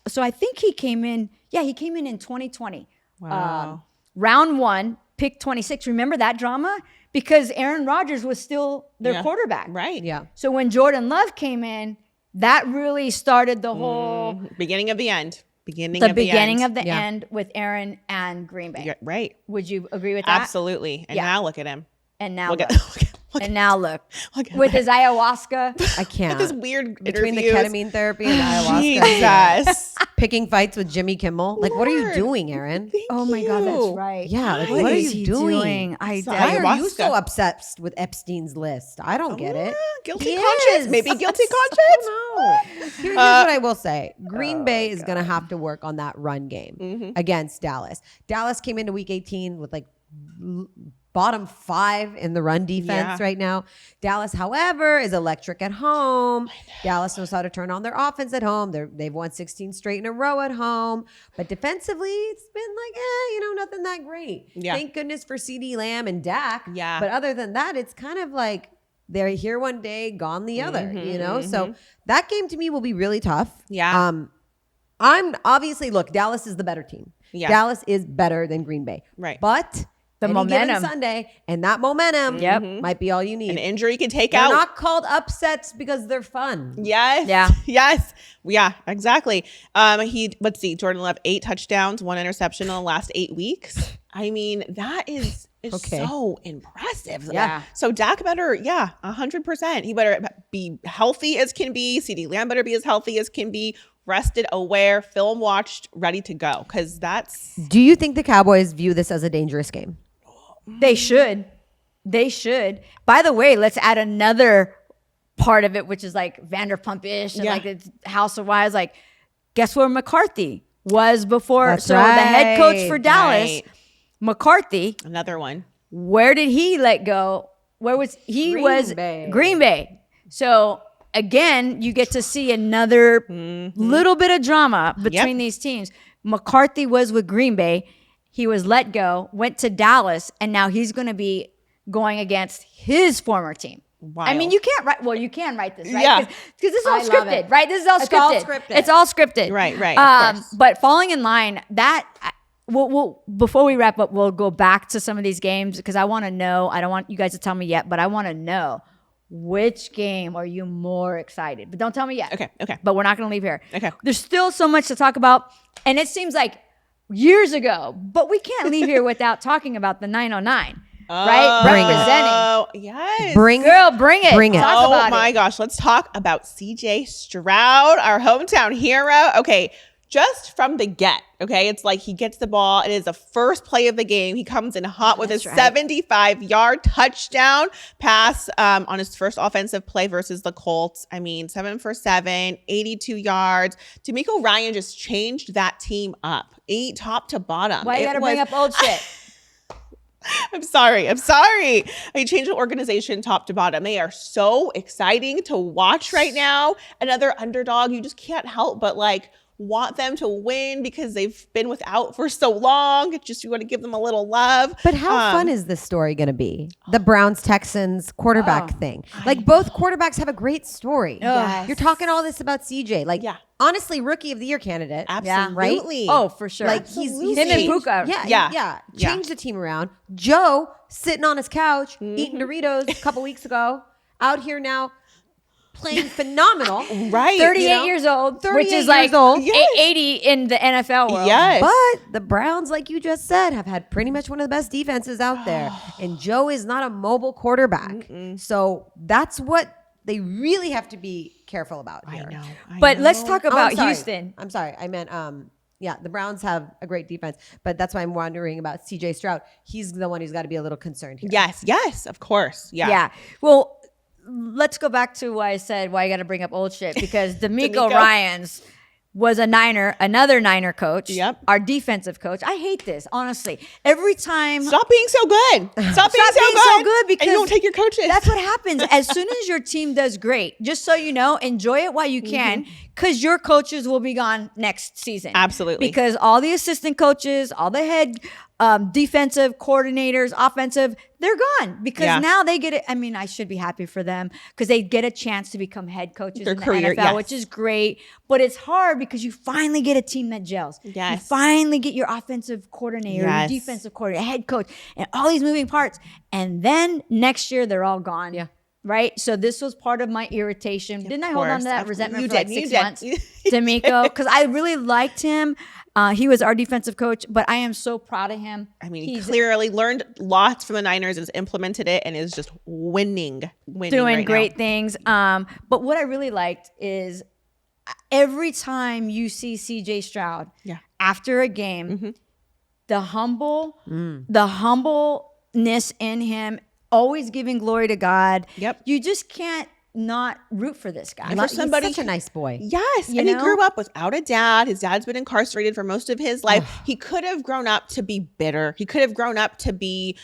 So I think he came in in 2020. Wow. Round 1, pick 26. Remember that drama? Because Aaron Rodgers was still their quarterback. Right. Yeah. So when Jordan Love came in, that really started the whole beginning of the end. Beginning of the end with Aaron and Green Bay. Yeah, right. Would you agree with that? Absolutely. And now look at him. And now Look look. at Now look. Look at With that. his ayahuasca. I can't. This weird Between the interviews. ketamine therapy and ayahuasca. Jesus. Picking fights with Jimmy Kimmel. Like, what are you Lord. doing, Aaron? Oh my God, that's right. Yeah, like, What what are is you he doing? I Sorry. Why are you Ayahuasca. so obsessed with Epstein's list? I don't get it. Guilty He conscience. is. Maybe guilty I conscience. don't know. Here's what I will say. Green Bay is going to have to work on that run game against Dallas. Dallas came into week 18 with like bottom 5 in the run defense right now. Dallas, however, is electric at home. Dallas knows how to turn on their offense at home. They've won 16 straight in a row at home. But defensively, it's been like, nothing that great. Yeah. Thank goodness for CeeDee Lamb and Dak. Yeah. But other than that, it's kind of like they're here one day, gone the other, So that game to me will be really tough. Yeah. I'm obviously, look, Dallas is the better team. Yeah. Dallas is better than Green Bay. Right. But The any given momentum. Sunday, and that momentum might be all you need. An injury can take They're out. not called upsets because they're fun. Yes. Yeah. Yes. Yeah, exactly. Let's see, Jordan Love, 8 touchdowns, 1 interception in the last 8 weeks. I mean, that is Okay. so impressive. Yeah. So Dak better, 100%. He better be healthy as can be. CeeDee Lamb better be as healthy as can be. Rested, aware, film watched, ready to go. Because that's Do you think the Cowboys view this as a dangerous game? They should. By the way, let's add another part of it, which is like Vanderpump-ish and like the House of Wives. Like, guess where McCarthy was before? That's The head coach right. for Dallas Right. McCarthy, Another one. where did he let go? Where was he? Green Bay. So again, you get to see another little bit of drama between these teams. McCarthy was with Green Bay. He was let go, went to Dallas, and now he's going to be going against his former team. Wild. I mean, you can't write. Well, you can write this, right? Yeah. Because this is all I love scripted, it. right? This is all It's all scripted. scripted. It's all scripted. Right, of course. But falling in line, we'll before we wrap up, we'll go back to some of these games because I want to know. I don't want you guys to tell me yet, but I want to know which game are you more excited? But don't tell me yet. Okay. But we're not going to leave here. Okay. There's still so much to talk about, and it seems like years ago, but we can't leave here without talking about the 909. Right? Representing. Oh, yes. Bring Girl, bring it. Bring it. Talk Oh about my it. gosh. Let's talk about CJ Stroud, our hometown hero. Okay. Just from the get, okay? It's like he gets the ball. It is the first play of the game. He comes in hot with a 75-yard touchdown pass on his first offensive play versus the Colts. I mean, 7 for 7, 82 yards. D'Amico Ryan just changed that team up, top to bottom. Why you got to bring up old shit? I'm sorry. I changed the organization top to bottom. They are so exciting to watch right now. Another underdog. You just can't help but want them to win because they've been without for so long. It's just you want to give them a little love. But how fun is this story going to be? The Browns-Texans quarterback thing. Both quarterbacks have a great story. Yes. You're talking all this about CJ. Honestly, rookie of the year candidate. Absolutely. Right? Oh, for sure. He's him and changed- Puka. Yeah. Changed the team around. Joe sitting on his couch eating Doritos a couple weeks ago. Out here now playing phenomenal. Right. 38 years old, 38 which is years old. 80 in the NFL world. Yes. But the Browns, like you just said, have had pretty much one of the best defenses out there. And Joe is not a mobile quarterback. So that's what they really have to be careful about here. I know. But let's talk Oh, about I'm sorry. Houston. I'm sorry. I meant, the Browns have a great defense, but that's why I'm wondering about CJ Stroud. He's the one who's got to be a little concerned here. Yes, of course. Yeah. Well, let's go back to why I said why you got to bring up old shit because D'Amico Ryans was another Niner coach. Yep. Our defensive coach. I hate this, honestly. Every time. Stop being so good. Stop being so good because and you don't take your coaches. That's what happens. As soon as your team does great, just so you know, enjoy it while you can because your coaches will be gone next season. Absolutely. Because all the assistant coaches, all the head defensive coordinators, offensive, they're gone because now they get it. I mean, I should be happy for them because they get a chance to become head coaches in the NFL, which is great. But it's hard because you finally get a team that gels. Yes. You finally get your offensive coordinator, your defensive coordinator, head coach, and all these moving parts. And then next year, they're all gone. Yeah. Right? So this was part of my irritation. Didn't I hold on to that resentment for You 6 did. months? D'Amico, because I really liked him. He was our defensive coach, but I am so proud of him. I mean, he clearly learned lots from the Niners, has implemented it, and is just winning doing right great now. things. But what I really liked is every time you see CJ Stroud after a game, the humbleness in him, always giving glory to God. Yep. You just can't not root for this guy. for somebody- He's such a nice boy. Yes. You And he know? grew up without a dad. His dad's been incarcerated for most of his life. He could have grown up to be bitter. He could have grown up to be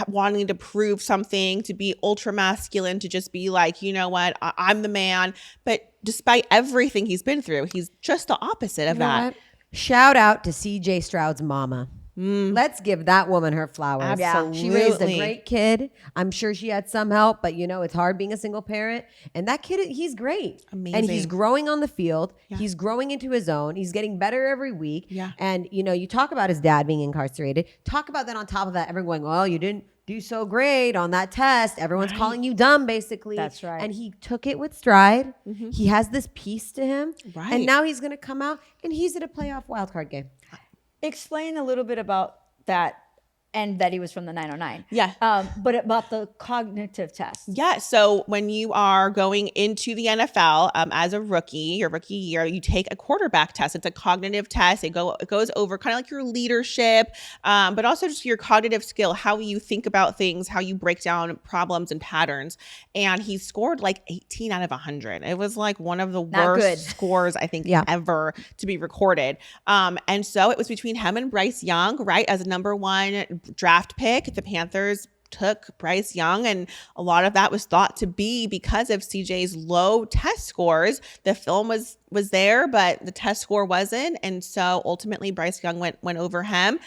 wanting to prove something, to be ultra masculine, to just be like, you know what, I'm the man. But despite everything he's been through, he's just the opposite of that. What? Shout out to CJ Stroud's mama. Let's give that woman her flowers. Absolutely. She raised a great kid. I'm sure she had some help, but it's hard being a single parent. And that kid, he's great. Amazing. And he's growing on the field. He's growing into his own. He's getting better every week. Yeah. And, you talk about his dad being incarcerated. Talk about that on top of that, everyone going, well, you didn't do so great on that test. Everyone's calling you dumb, basically. That's right. And he took it with stride. He has this peace to him. Right. And now he's going to come out and he's at a playoff wildcard game. Explain a little bit about that and that he was from the 909. Yeah. But about the cognitive test. Yeah. So when you are going into the NFL as a rookie, your rookie year, you take a quarterback test. It's a cognitive test. It goes over kind of like your leadership, but also just your cognitive skill, how you think about things, how you break down problems and patterns. And he scored like 18 out of 100. It was like one of the worst scores I think ever to be recorded. And so it was between him and Bryce Young, right? As a number 1 draft pick, the Panthers took Bryce Young, and a lot of that was thought to be because of CJ's low test scores. The film was there, but the test score wasn't, and so ultimately Bryce Young went over him.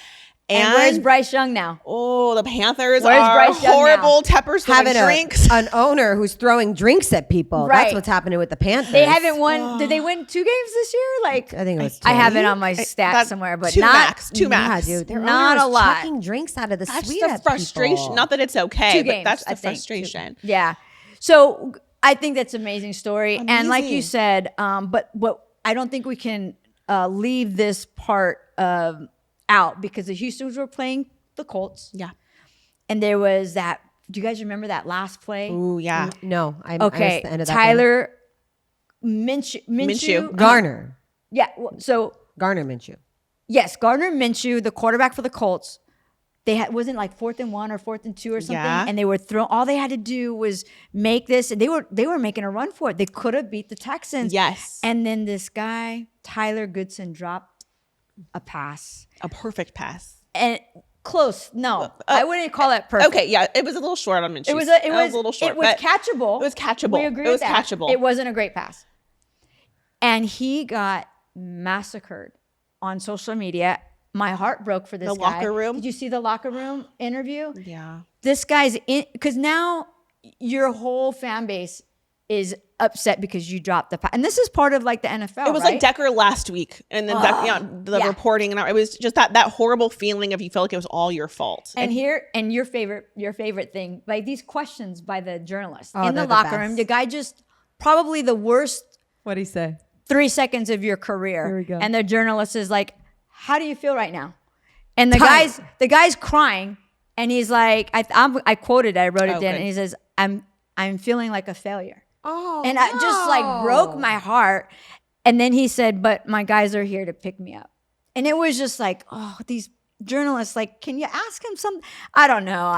And where's Bryce Young now? Oh, the Panthers are horrible. Tepper's throwing drinks. An owner who's throwing drinks at people. Right. That's what's happening with the Panthers. They haven't won. Did they win 2 games this year? Like, I think it was 2. I have it on my stat somewhere, but two not max. Yeah, dude. Their not a lot. Chucking drinks out of the That's suite the at frustration. people. Not that it's okay, 2 but games, that's the I think. frustration. Yeah. So I think that's an amazing story. Amazing. And like you said, but what I don't think we can leave this part out, because the Houstons were playing the Colts. Yeah. And there was that. Do you guys remember that last play? Ooh, yeah. No, I Okay. missed the end of that Tyler Minshew. Garner. Yeah. So Garner Minshew. yes, Gardner Minshew, the quarterback for the Colts. They had, wasn't like 4th and 1 or 4th and 2 or something, and they were all they had to do was make this, and they were making a run for it. They could have beat the Texans. Yes. And then this guy Tyler Goodson dropped a pass, A perfect pass. and close. No, I wouldn't call it perfect. Okay, yeah, it was a little short on Minshew. It was a little short. It was but catchable. It was catchable. We agree It was with that. catchable. It wasn't a great pass, and he got massacred on social media. My heart broke for this The guy. locker room? Did you see the locker room interview? Yeah. This guy's in, because now your whole fan base is upset because you dropped the pass. And this is part of like the NFL. It was right? like Decker last week, and then the reporting, and it was just that horrible feeling of you felt like it was all your fault. And your favorite thing, like these questions by the journalist in the they're the locker best. room. The guy just probably the worst What'd he say? 3 seconds of your career. Here we go. And the journalist is like, "How do you feel right now?" And the guy's crying, and he's like, I quoted it, I wrote it down, and he says, "I'm feeling like a failure." Oh, and I just like broke my heart. And then he said, "But my guys are here to pick me up." And it was just like, oh, these journalists, like, can you ask him something? I don't know.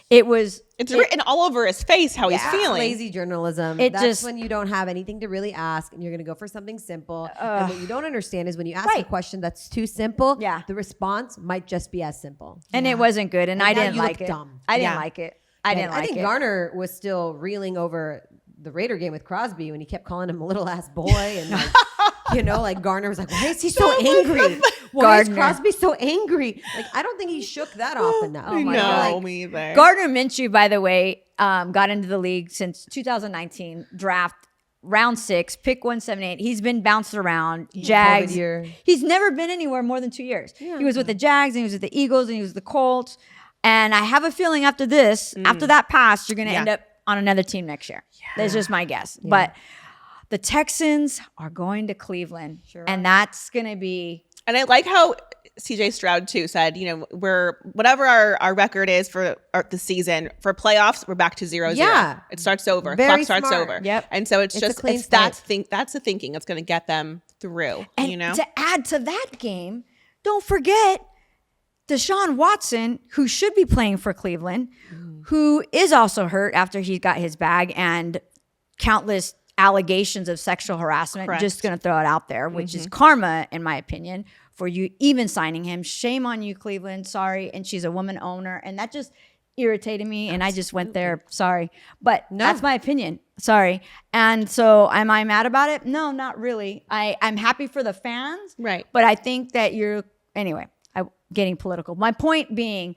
It's written all over his face how he's feeling. Lazy journalism. That's when you don't have anything to really ask, and you're going to go for something simple. And what you don't understand is when you ask a question that's too simple, the response might just be as simple. And it wasn't good, and I now didn't you like look it. dumb. I didn't like it. I think Garner was still reeling over the Raider game with Crosby when he kept calling him a little ass boy, and like, like Garner was like, "Why is he so angry? Why is Crosby so angry?" Like, I don't think he shook that off enough. Oh my God. Me either. Gardner Minshew, by the way, got into the league since 2019 draft, round 6, pick 178. He's been bounced around. Jags. He's never been anywhere more than 2 years. He was with the Jags, and he was with the Eagles, and he was with the Colts. And I have a feeling after this, after that pass, you're going to end up on another team next year. That's just my guess. But the Texans are going to Cleveland, and that's going to be. And I like how CJ Stroud too said, we're whatever our record is for the season, for playoffs, we're back to 0-0. Yeah. It starts over. Very Clock starts smart. over. Yep. And so it's that's the thinking that's going to get them through. And to add to that game, don't forget Deshaun Watson, who should be playing for Cleveland, who is also hurt after he got his bag and countless allegations of sexual harassment. Correct. Just going to throw it out there, which is karma, in my opinion, for you even signing him. Shame on you, Cleveland. Sorry. And she's a woman owner. And that just irritated me. And I just went there. Sorry. But that's my opinion. Sorry. And so am I mad about it? No, not really. I'm happy for the fans. Right. But I think that anyway, I'm getting political. My point being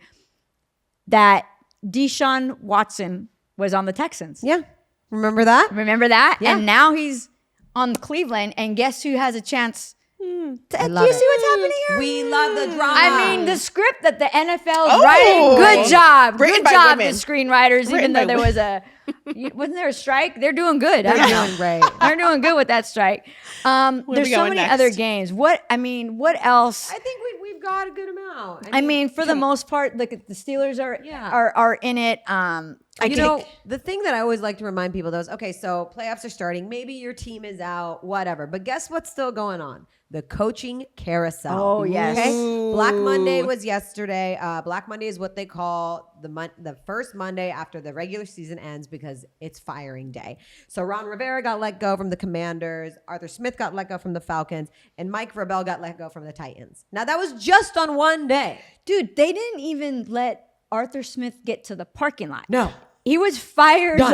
that Deshaun Watson was on the Texans. Yeah. Remember that? Remember that? Yeah. And now he's on Cleveland, and guess who has a chance? Do you see what's happening here? We love the drama. I mean, the script that the NFL is writing. Good job. Written Good by job, women. the screenwriters, even Written though by there was a Wasn't there a strike? They're doing good. They're doing great. They're doing good with that strike. There's we so going many next? other games. What else? I think we've got a good amount. I mean, for the most part, look, the Steelers are in it. The thing that I always like to remind people though is, okay, so playoffs are starting. Maybe your team is out, whatever. But guess what's still going on? The coaching carousel. Oh, yes. Okay? Black Monday was yesterday. Black Monday is what they call the first Monday after the regular season ends because it's firing day. So Ron Rivera got let go from the Commanders. Arthur Smith got let go from the Falcons. And Mike Vrabel got let go from the Titans. Now, that was just on one day. Dude, they didn't even let Arthur Smith get to the parking lot. No. He was fired Done.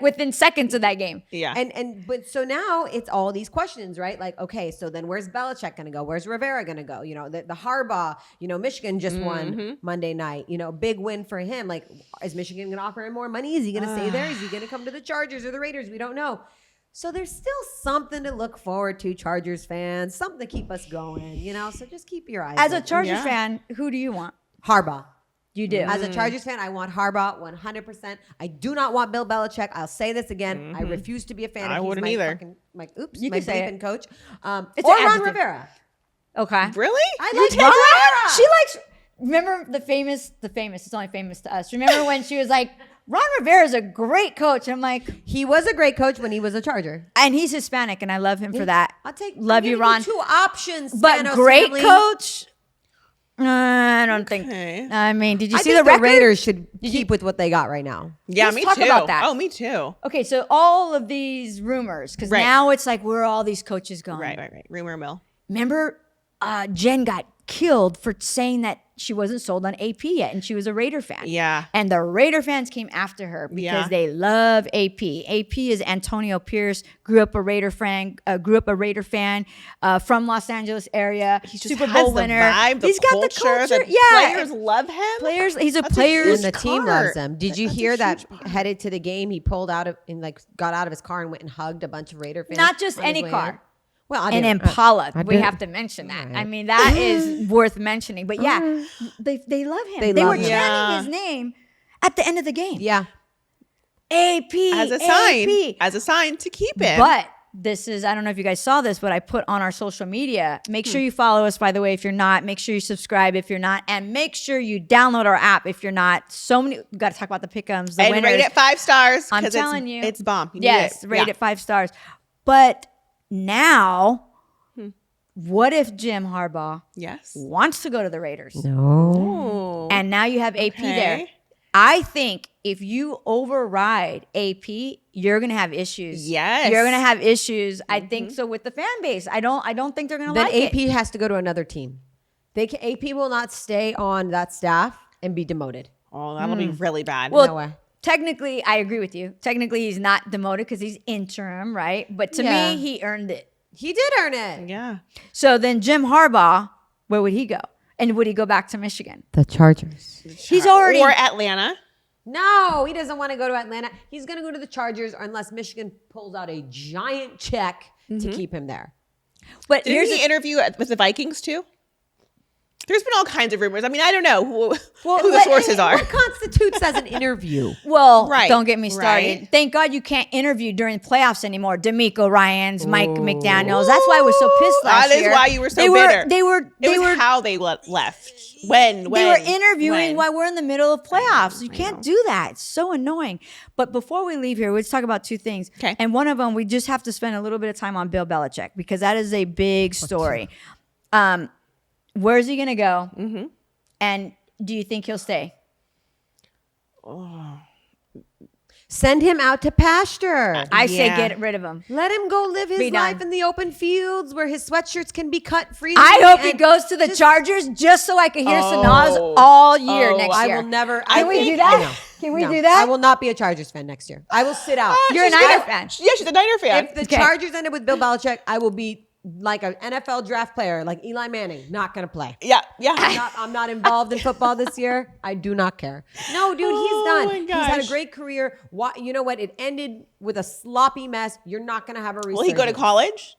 within seconds of that game. Yeah. But so now it's all these questions, right? Like, okay, so then where's Belichick going to go? Where's Rivera going to go? You know, the Harbaugh, Michigan just won Monday night, big win for him. Like, is Michigan going to offer him more money? Is he going to stay there? Is he going to come to the Chargers or the Raiders? We don't know. So there's still something to look forward to, Chargers fans, something to keep us going, so just keep your eyes As a open. Chargers fan, who do you want? Harbaugh. You do. As a Chargers fan, I want Harbaugh 100%. I do not want Bill Belichick. I'll say this again. I refuse to be a fan. I He's wouldn't my either. fucking- my You can say bleeping it. coach. It's Or an Ron adjective. Rivera. Okay. Really? I You like take Ron Ron? Rivera. She likes. Remember the famous. It's only famous to us. Remember when she was like, Ron Rivera is a great coach. And I'm like, He was a great coach when he was a Charger. and he's Hispanic, and I love him for that. I'll take. Love I'm you, giving Ron. 2 options. But Spanos great family. coach. I don't think. Okay. I mean, did you I see think the record? Raiders should keep with what they got right now. Yeah, Let's me talk too. about that. Oh, me too. Okay, so all of these rumors, because Right. now it's like, where are all these coaches going? Right. Rumor mill. Remember, Jen got killed for saying that she wasn't sold on AP yet, and she was a Raider fan. Yeah. And the Raider fans came after her because Yeah. they love AP. AP is Antonio Pierce, grew up a Raider fan from Los Angeles area. He just Super has Bowl the winner. vibe, the He's got culture, the culture. the Yeah, players love him. Players. He's a That's a players. And the team part. loves him. Did you That's a hear that huge part. headed to the game, he pulled out of and got out of his car and went and hugged a bunch of Raider fans? Not just on his any way car. in? Well, An Impala. I We did. have to mention that. All right. I mean, that is worth mentioning. But yeah, they love him. They They love were him. chanting Yeah. his name at the end of the game. Yeah. AP. As a sign. AP. As a sign to keep him. But this is, I don't know if you guys saw this, but I put on our social media. Make sure you follow us, by the way, if you're not. Make sure you subscribe if you're not. And make sure you download our app if you're not. So many, we've got to talk about the pick'ems, the and winners. rate it 5 stars. I'm 'cause telling you. It's bomb. You need Yes, it. rate Yeah. it 5 stars. But now, what if Jim Harbaugh Yes. wants to go to the Raiders? No. Ooh. And now you have AP there. Okay. I think if you override AP, you're gonna have issues. Yes. You're gonna have issues. I think so with the fan base. I don't think they're gonna Then like AP it. has to go to another team. AP will not stay on that staff and be demoted. Oh, that'll be really bad. Well, No way. technically, I agree with you. Technically, he's not demoted because he's interim, right? But to Yeah. me, he earned it. He did earn it. yeah. So then Jim Harbaugh, where would he go? And would he go back to Michigan? The Chargers. He's already Or Atlanta. No, he doesn't want to go to Atlanta. He's going to go to the Chargers unless Michigan pulls out a giant check to keep him there. But Didn't here's he the interview with the Vikings too? There's been all kinds of rumors. I mean, I don't know who the let- sources are. What constitutes as an interview? Well, Right, don't get me started. right. Thank God you can't interview during playoffs anymore. D'Amico Ryans, Mike McDaniels. That's why I was so pissed last That year. is why you were so they bitter. They were. It They was were. how they left. When They were interviewing when? while we're in the middle of playoffs. You can't do that. It's so annoying. But before we leave here, let's talk about 2 things. Okay. And one of them, we just have to spend a little bit of time on Bill Belichick because that is a big story. Where's he going to go? Mm-hmm. And do you think he'll stay? Send him out to pasture. I say Yeah. get rid of him. Let him go live his Be done. life in the open fields where his sweatshirts can be cut freely. I hope he and goes to the just- Chargers just so I can hear Oh. Sanaz all year Oh, next I year. will never. Can we do that? Can we do that? I will not be a Chargers fan next year. I will sit out. You're a She's Niner gonna- fan. Yeah, she's a Niner fan. If the Okay. Chargers ended with Bill Belichick, I will be like an NFL draft player, like Eli Manning, not gonna play. yeah. I'm not involved in football this year. I do not care. No, dude, Oh he's done. my He's had a gosh. great career. You know what? It ended with a sloppy mess. You're not gonna have a resurgence. Will he go to college?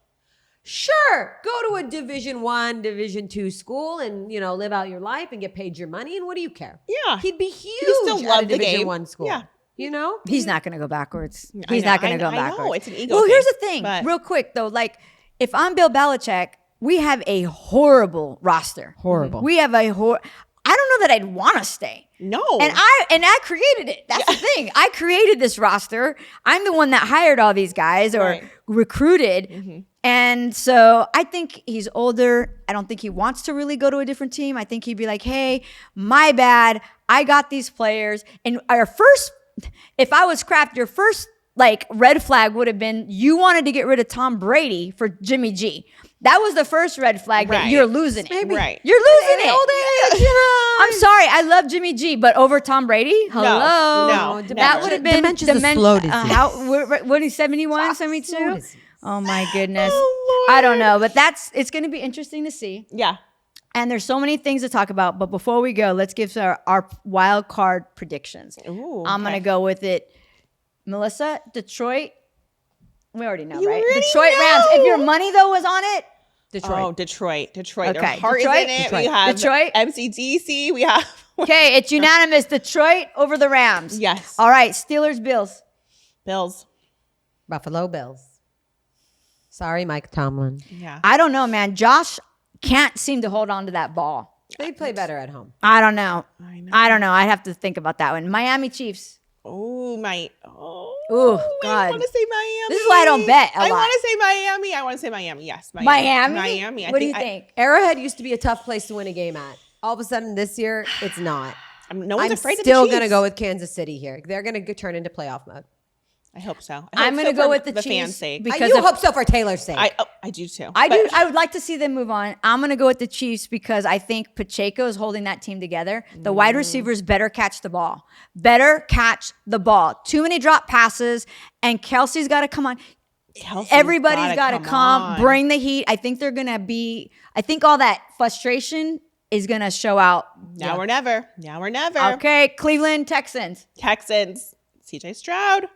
Sure, go to a Division I, Division II school, and live out your life and get paid your money. And what do you care? Yeah. he'd be huge. He still at a loved the Division game. I school. Yeah. You know, He's not going to go backwards. I He's know, not going to go I know, backwards. it's an ego Well, thing, here's the thing, but- real quick though. Like, if I'm Bill Belichick, we have a horrible roster. Horrible. We have a I don't know that I'd want to stay. No. And I created it. That's the thing. I created this roster. I'm the one that hired all these guys or Right. recruited. And so I think he's older. I don't think he wants to really go to a different team. I think he'd be like, hey, my bad. I got these players. And if I was Kraft, your first like red flag would have been you wanted to get rid of Tom Brady for Jimmy G. That was the first red flag that Right. you're losing it. Right. You're losing it. old age, you know. I'm sorry. I love Jimmy G, but over Tom Brady? Hello. no, That never. would have been Dementia's a slow disease. what is 71, 72? Slow disease. Oh my goodness. Oh, I don't know, but it's going to be interesting to see. Yeah. And there's so many things to talk about, but before we go, let's give our wild card predictions. Ooh, I'm going to okay. go with it. Melissa, Detroit. We already know, You right? already Detroit know. Rams. If your money though was on it, Detroit. Oh, Detroit. Okay. Their heart Detroit? is in it. Detroit. We have Detroit? MCDC. We have okay, it's unanimous. Detroit over the Rams. Yes. All right, Steelers, Bills. Bills. Buffalo Bills. Sorry, Mike Tomlin. Yeah. I don't know, man. Josh can't seem to hold on to that ball. They play better at home. I don't know. I know. I don't know. I'd have to think about that one. Miami Chiefs. Oh my. Ooh, I God. want to say Miami. This is why I don't bet a I lot. want to say Miami. I want to say Miami. Yes. Miami? Miami. What do you think? Arrowhead used to be a tough place to win a game at. All of a sudden this year, it's not. No one's I'm afraid of the still Chiefs. going to go with Kansas City here. They're going to turn into playoff mode. I hope so. I'm going to go with the fans' Chiefs sake. because you of- hope so for Taylor's sake. I do too. I do. But- I would like to see them move on. I'm going to go with the Chiefs because I think Pacheco is holding that team together. The wide receivers better catch the ball. Better catch the ball. Too many drop passes, and Kelsey's got to come on. Kelsey's Everybody's got to come, on. bring the heat. I think they're going to be. I think all that frustration is going to show out. Now or never. Now or never. Okay, Cleveland Texans. Texans. CJ Stroud.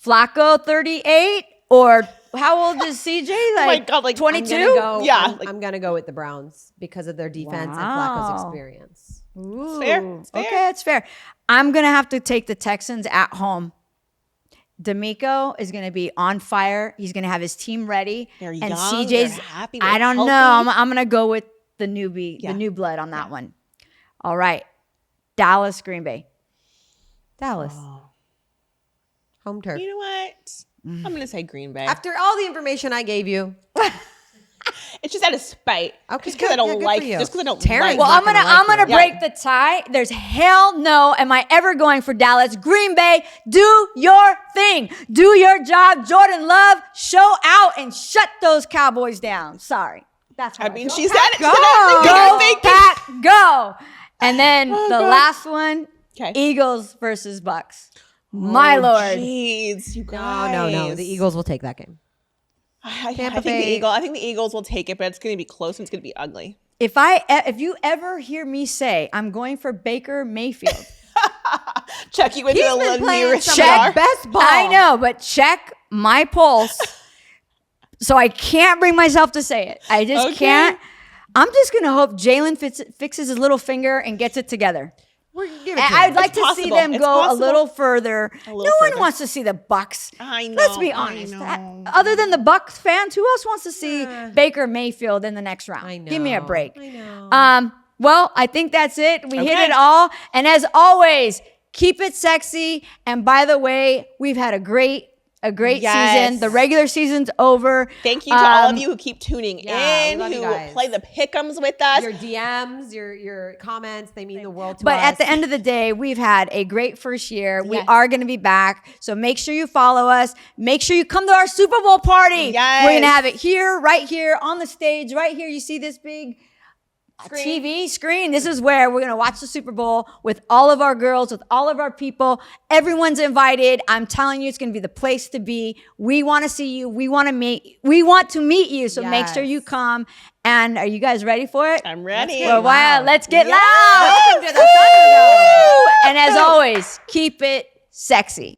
Flacco 38 or how old is CJ? Like my God, like, 22? Yeah, I'm going to go with the Browns because of their defense and Wow. Flacco's experience. Ooh, fair. It's fair. Okay, it's fair. I'm going to have to take the Texans at home. D'Amico is going to be on fire. He's going to have his team ready. They're and young, CJ's, they're happy, I they're don't healthy. know. I'm going to go with the newbie, Yeah. the new blood on that one. All right. Dallas, Green Bay. Dallas. Oh. Home turf. You know what? I'm going to say Green Bay. After all the information I gave you, It's just out of spite. Okay, Just because I good. Yeah, don't good like. for you. Just because I don't Terry- like. Well, not I'm gonna gonna like you. break the tie. There's hell no. Am I ever going for Dallas? Green Bay, do your thing. Do your job. Jordan Love, show out and shut those Cowboys down. Sorry. That's I what mean, feel. she said it. Go, I think Pack, go. And then the God. last one, 'Kay. Eagles versus Bucks. My Lord. Jeez, you no, guys. no. The Eagles will take that game. I Tampa think Bay. I think the Eagles will take it, but it's going to be close and it's going to be ugly. If you ever hear me say I'm going for Baker Mayfield, Chuck you into He's the been playing nearest some star. of the best ball. I know, but check my pulse. So I can't bring myself to say it. I just Okay. can't. I'm just going to hope Jalen fixes his little finger and gets it together. We're give it And to I'd him. like It's to see possible. them It's go a possible. little further. little No one further. wants to see the Bucks. I know. Let's be I honest. know. Other than the Bucks fans, who else wants to see Baker Mayfield in the next round? I know. Give me a break. I know. Well, I think that's it. We hit Okay. it all. And as always, keep it sexy. And by the way, we've had a great Yes. season. The regular season's over. Thank you to all of you who keep tuning yeah, we in, love you who guys. play the pick'ems with us. Your DMs, your comments, they mean the world to But us. at the end of the day, we've had a great first year. We Yes. are going to be back. So make sure you follow us. Make sure you come to our Super Bowl party. Yes. We're going to have it here, right here on the stage, right here. You see this big TV screen. This is where we're going to watch the Super Bowl with all of our girls, with all of our people. Everyone's invited. I'm telling you, it's going to be the place to be. We want to see you. We want to meet you. So make sure Yes. you come. And are you guys ready for it? I'm ready. Well, wow. Let's get Yes. loud. Welcome to the Thunderdome. And as always, keep it sexy.